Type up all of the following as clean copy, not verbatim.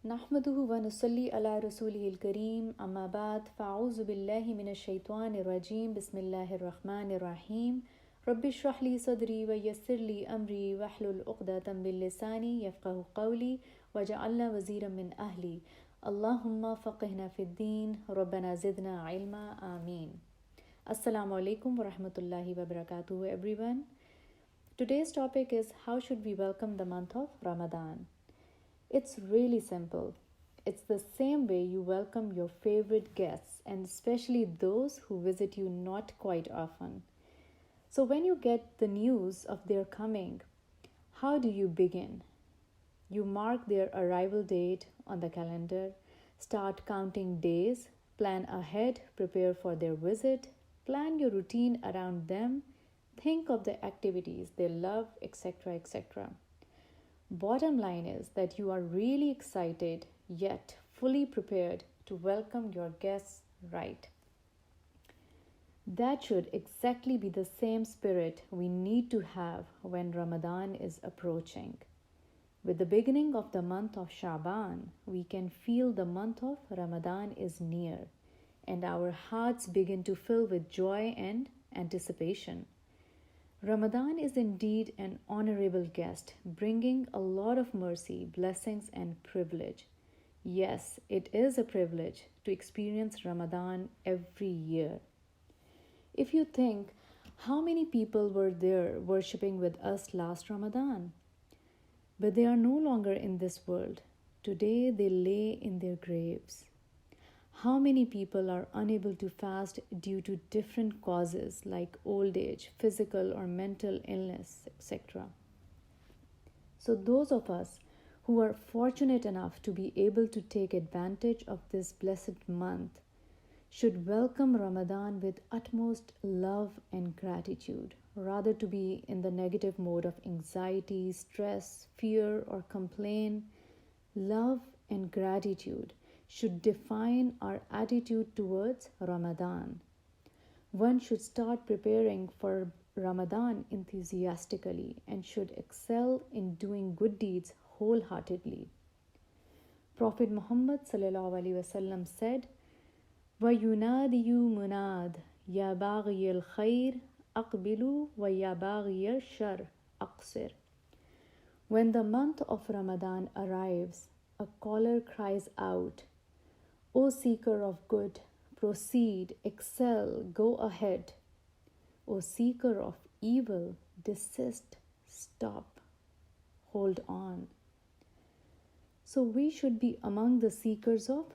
نحمده ونصلي على رسوله الكريم أما بعد فأعوذ بالله من الشيطان الرجيم بسم الله الرحمن الرحيم رب اشرح لي صدري ويسر لي أمري واحلل عقدة من لساني يفقه قولي واجعلنا وزيرا من أهلي اللهم فقهنا في الدين ربنا زدنا علما آمين. Assalamu alaikum wa rahmatullahi wa barakatuh everyone. Today's topic is how should we welcome the month of Ramadan. It's really simple. It's the same way you welcome your favorite guests and especially those who visit you not quite often. So when you get the news of their coming, how do you begin? You mark their arrival date on the calendar, start counting days, plan ahead, prepare for their visit, plan your routine around them, think of the activities they love, etc., etc. Bottom line is that you are really excited yet fully prepared to welcome your guests right. That should exactly be the same spirit we need to have when Ramadan is approaching. With the beginning of the month of Shaban, we can feel the month of Ramadan is near, and our hearts begin to fill with joy and anticipation. Ramadan is indeed an honorable guest, bringing a lot of mercy, blessings, and privilege. Yes, it is a privilege to experience Ramadan every year. If you think, how many people were there worshipping with us last Ramadan? But they are no longer in this world. Today they lay in their graves. How many people are unable to fast due to different causes like old age, physical or mental illness, etc. So those of us who are fortunate enough to be able to take advantage of this blessed month should welcome Ramadan with utmost love and gratitude, rather to be in the negative mode of anxiety, stress, fear, or complain. Love and gratitude should define our attitude towards Ramadan. One should start preparing for Ramadan enthusiastically and should excel in doing good deeds wholeheartedly. Prophet Muhammad ﷺ said, وَيُنَادِيُ مُنَادٍ يَا بَاغِيَ الْخَيْرِ أَقْبِلُوا وَيَا بَاغِيَ الشَّرِّ أَقْصِرْ. When the month of Ramadan arrives, a caller cries out, O seeker of good, proceed, excel, go ahead. O seeker of evil, desist, stop, hold on. So we should be among the seekers of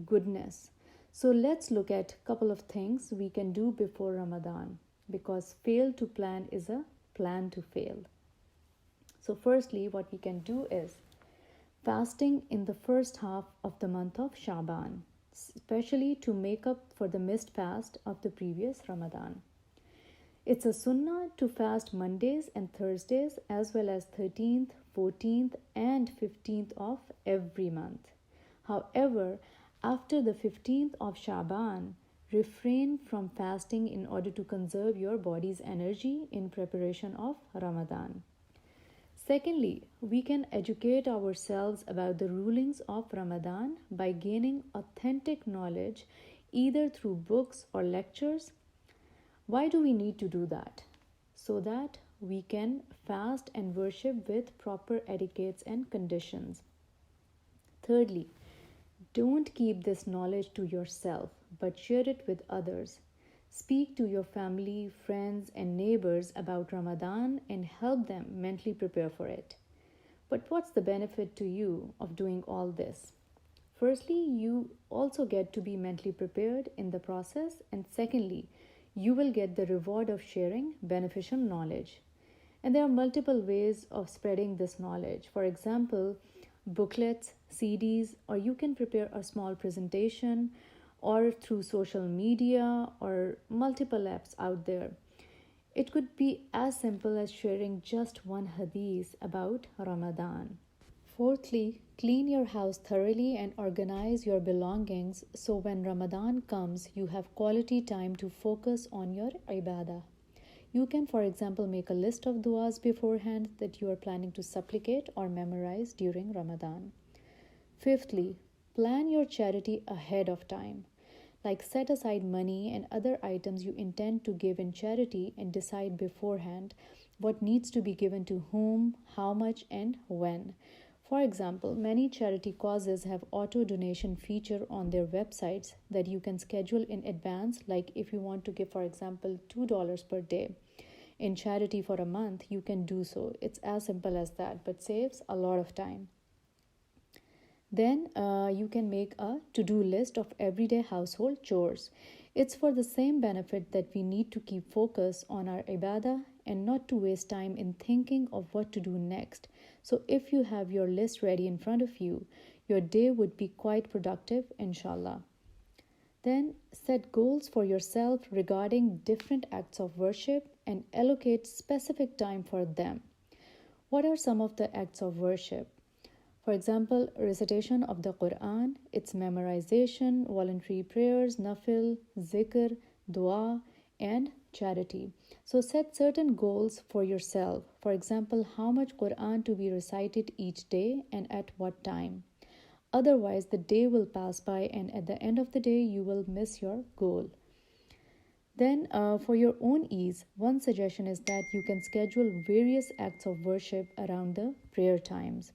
goodness. So let's look at a couple of things we can do before Ramadan, because fail to plan is a plan to fail. So firstly, what we can do is fasting in the first half of the month of Shaban, especially to make up for the missed fast of the previous Ramadan. It's a sunnah to fast Mondays and Thursdays as well as 13th, 14th and 15th of every month. However, after the 15th of Shaban, refrain from fasting in order to conserve your body's energy in preparation of Ramadan. Secondly, we can educate ourselves about the rulings of Ramadan by gaining authentic knowledge either through books or lectures. Why do we need to do that? So that we can fast and worship with proper etiquettes and conditions. Thirdly, don't keep this knowledge to yourself, but share it with others. Speak to your family, friends, and neighbors about Ramadan and help them mentally prepare for it. But what's the benefit to you of doing all this? Firstly, you also get to be mentally prepared in the process, and secondly, you will get the reward of sharing beneficial knowledge. And there are multiple ways of spreading this knowledge. For example, booklets, CDs, or you can prepare a small presentation or through social media or multiple apps out there. It could be as simple as sharing just one hadith about Ramadan. Fourthly, clean your house thoroughly and organize your belongings so when Ramadan comes, you have quality time to focus on your ibadah. You can, for example, make a list of du'as beforehand that you are planning to supplicate or memorize during Ramadan. Fifthly, plan your charity ahead of time. Like set aside money and other items you intend to give in charity and decide beforehand what needs to be given to whom, how much, and when. For example, many charity causes have auto donation feature on their websites that you can schedule in advance, like if you want to give, for example, $2 per day in charity for a month, you can do so. It's as simple as that, but saves a lot of time. Then you can make a to-do list of everyday household chores. It's for the same benefit that we need to keep focus on our ibadah and not to waste time in thinking of what to do next. So if you have your list ready in front of you, your day would be quite productive, inshallah. Then set goals for yourself regarding different acts of worship and allocate specific time for them. What are some of the acts of worship? For example, recitation of the Quran, its memorization, voluntary prayers, nafil, zikr, dua, and charity. So set certain goals for yourself. For example, how much Quran to be recited each day and at what time. Otherwise, the day will pass by and at the end of the day, you will miss your goal. Then, for your own ease, one suggestion is that you can schedule various acts of worship around the prayer times.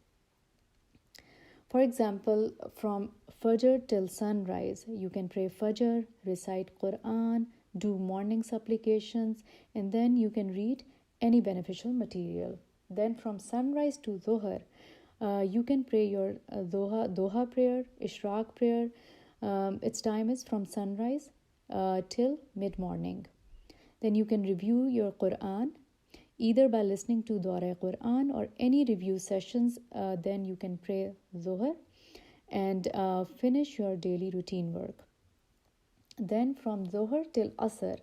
For example, from Fajr till sunrise, you can pray Fajr, recite Quran, do morning supplications, and then you can read any beneficial material. Then from sunrise to Dhuhr, you can pray your Doha prayer, Ishraq prayer. Its time is from sunrise till mid-morning. Then you can review your Quran either by listening to Dawra Quran or any review sessions. Then you can pray Dhuhr and finish your daily routine work. Then from Dhuhr till Asr,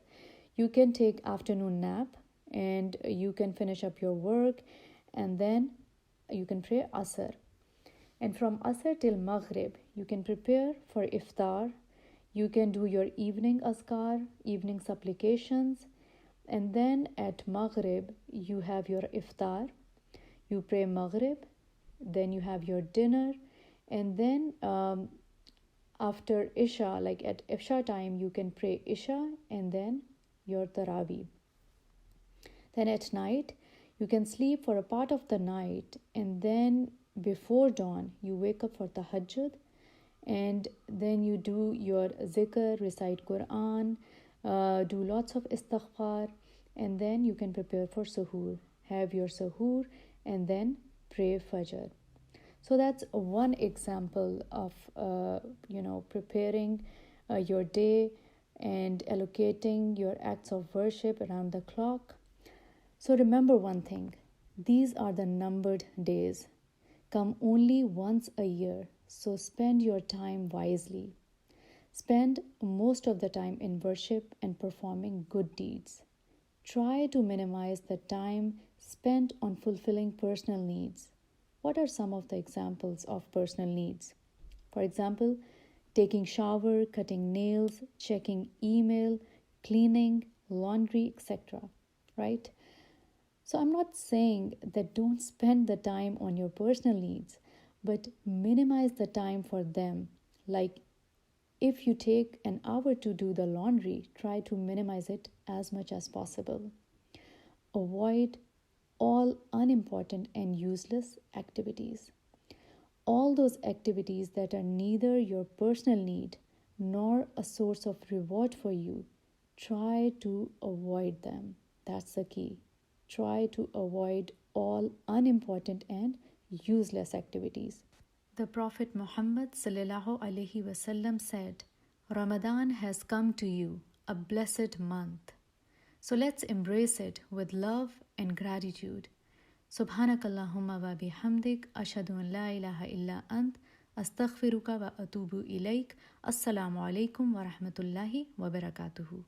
you can take afternoon nap and you can finish up your work, and then you can pray Asr. And from Asr till Maghrib, you can prepare for iftar. You can do your evening azkar, evening supplications, and then at Maghrib, you have your iftar. You pray Maghrib, then you have your dinner, and then after Isha, like at Isha time, you can pray Isha and then your Taraweeh. Then at night, you can sleep for a part of the night, and then before dawn, you wake up for Tahajjud, and then you do your zikr, recite Quran, do lots of istighfar, and then you can prepare for suhoor. Have your suhoor and then pray Fajr. So that's one example of preparing your day and allocating your acts of worship around the clock. So remember one thing, these are the numbered days, come only once a year, so spend your time wisely. Spend most of the time in worship and performing good deeds. Try to minimize the time spent on fulfilling personal needs. What are some of the examples of personal needs? For example, taking shower, cutting nails, checking email, cleaning, laundry, etc. Right? So I'm not saying that don't spend the time on your personal needs, but minimize the time for them. Like if you take an hour to do the laundry, try to minimize it as much as possible. Avoid all unimportant and useless activities. All those activities that are neither your personal need nor a source of reward for you, try to avoid them. That's the key. Try to avoid all unimportant and useless activities. The Prophet Muhammad ﷺ said, Ramadan has come to you, a blessed month. So let's embrace it with love and gratitude. Subhanakallahumma wa bihamdik, ashhadu an la ilaha illa ant, astaghfiruka wa atubu ilaik. Assalamu alaikum wa rahmatullahi wa barakatuhu.